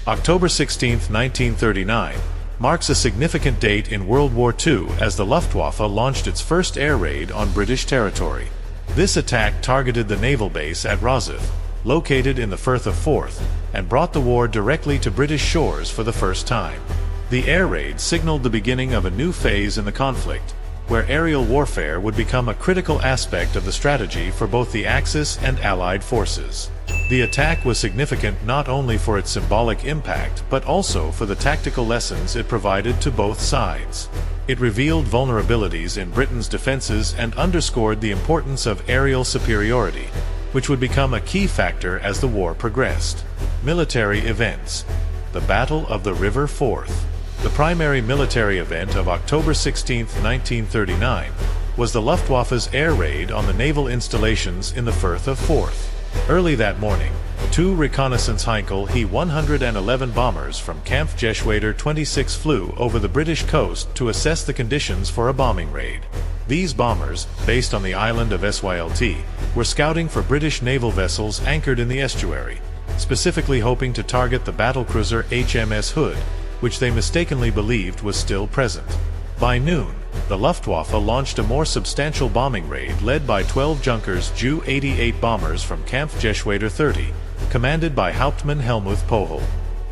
October 16, 1939, marks a significant date in World War II as the Luftwaffe launched its first air raid on British territory. This attack targeted the naval base at Rosyth, located in the Firth of Forth, and brought the war directly to British shores for the first time. The air raid signaled the beginning of a new phase in the conflict, where aerial warfare would become a critical aspect of the strategy for both the Axis and Allied forces. The attack was significant not only for its symbolic impact but also for the tactical lessons it provided to both sides. It revealed vulnerabilities in Britain's defenses and underscored the importance of aerial superiority, which would become a key factor as the war progressed. Military events. The Battle of the River Forth. The primary military event of October 16, 1939, was the Luftwaffe's air raid on the naval installations in the Firth of Forth. Early that morning, two reconnaissance Heinkel He-111 bombers from Kampfgeschwader 26 flew over the British coast to assess the conditions for a bombing raid. These bombers, based on the island of Sylt, were scouting for British naval vessels anchored in the estuary, specifically hoping to target the battlecruiser HMS Hood, which they mistakenly believed was still present. By noon, the Luftwaffe launched a more substantial bombing raid led by 12 Junkers Ju-88 bombers from Kampfgeschwader 30, commanded by Hauptmann Helmuth Pohl.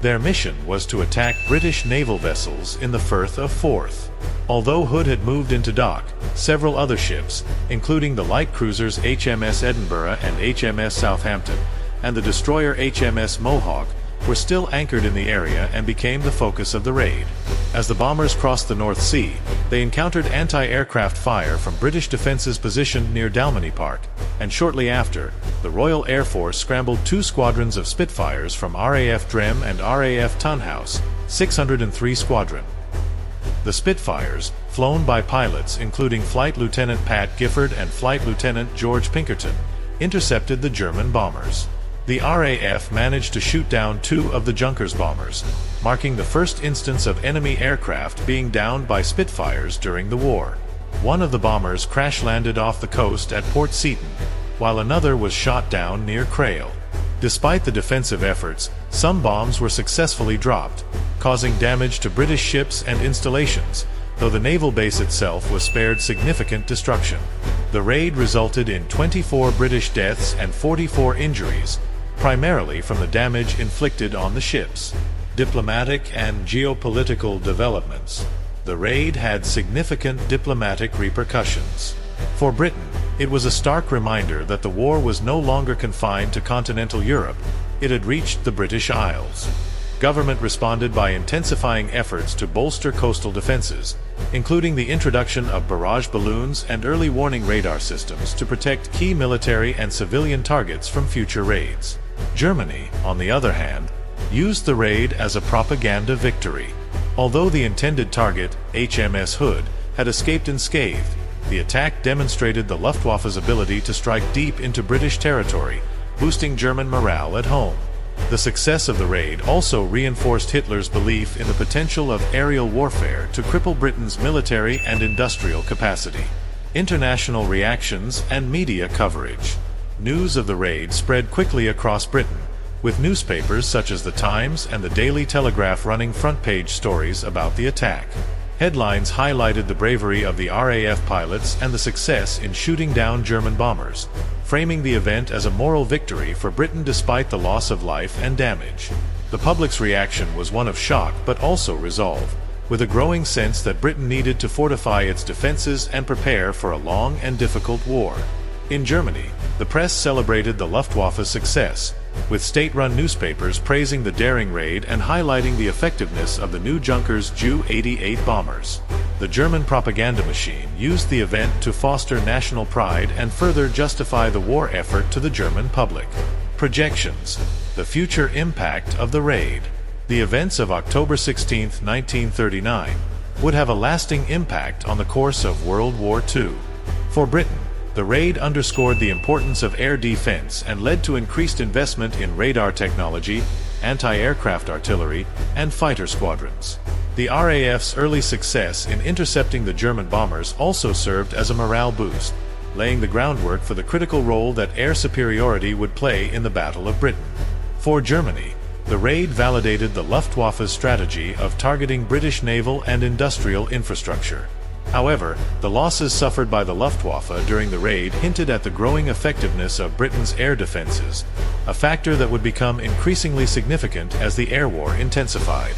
Their mission was to attack British naval vessels in the Firth of Forth. Although Hood had moved into dock, several other ships, including the light cruisers HMS Edinburgh and HMS Southampton, and the destroyer HMS Mohawk, were still anchored in the area and became the focus of the raid. As the bombers crossed the North Sea, they encountered anti-aircraft fire from British defences positioned near Dalmeny Park, and shortly after, the Royal Air Force scrambled two squadrons of Spitfires from RAF Drem and RAF Tannhaus, 603 Squadron. The Spitfires, flown by pilots including Flight Lieutenant Pat Gifford and Flight Lieutenant George Pinkerton, intercepted the German bombers. The RAF managed to shoot down two of the Junkers bombers, marking the first instance of enemy aircraft being downed by Spitfires during the war. One of the bombers crash-landed off the coast at Port Seaton, while another was shot down near Crail. Despite the defensive efforts, some bombs were successfully dropped, causing damage to British ships and installations, though the naval base itself was spared significant destruction. The raid resulted in 24 British deaths and 44 injuries, primarily from the damage inflicted on the ships. Diplomatic and geopolitical developments. The raid had significant diplomatic repercussions. For Britain, it was a stark reminder that the war was no longer confined to continental Europe. It had reached the British Isles. Government responded by intensifying efforts to bolster coastal defenses, including the introduction of barrage balloons and early warning radar systems to protect key military and civilian targets from future raids. Germany, on the other hand, used the raid as a propaganda victory. Although the intended target, HMS Hood, had escaped unscathed, the attack demonstrated the Luftwaffe's ability to strike deep into British territory, boosting German morale at home. The success of the raid also reinforced Hitler's belief in the potential of aerial warfare to cripple Britain's military and industrial capacity. International reactions and media coverage. News of the raid spread quickly across Britain, with newspapers such as The Times and the Daily Telegraph running front-page stories about the attack. Headlines highlighted the bravery of the RAF pilots and the success in shooting down German bombers, framing the event as a moral victory for Britain despite the loss of life and damage. The public's reaction was one of shock but also resolve, with a growing sense that Britain needed to fortify its defenses and prepare for a long and difficult war. In Germany, the press celebrated the Luftwaffe's success, with state-run newspapers praising the daring raid and highlighting the effectiveness of the new Junkers Ju-88 bombers. The German propaganda machine used the event to foster national pride and further justify the war effort to the German public. Projections. The future impact of the raid. The events of October 16, 1939, would have a lasting impact on the course of World War II. For Britain, the raid underscored the importance of air defense and led to increased investment in radar technology, anti-aircraft artillery, and fighter squadrons. The RAF's early success in intercepting the German bombers also served as a morale boost, laying the groundwork for the critical role that air superiority would play in the Battle of Britain. For Germany, the The raid validated the Luftwaffe's strategy of targeting British naval and industrial infrastructure. However, the losses suffered by the Luftwaffe during the raid hinted at the growing effectiveness of Britain's air defenses, a factor that would become increasingly significant as the air war intensified.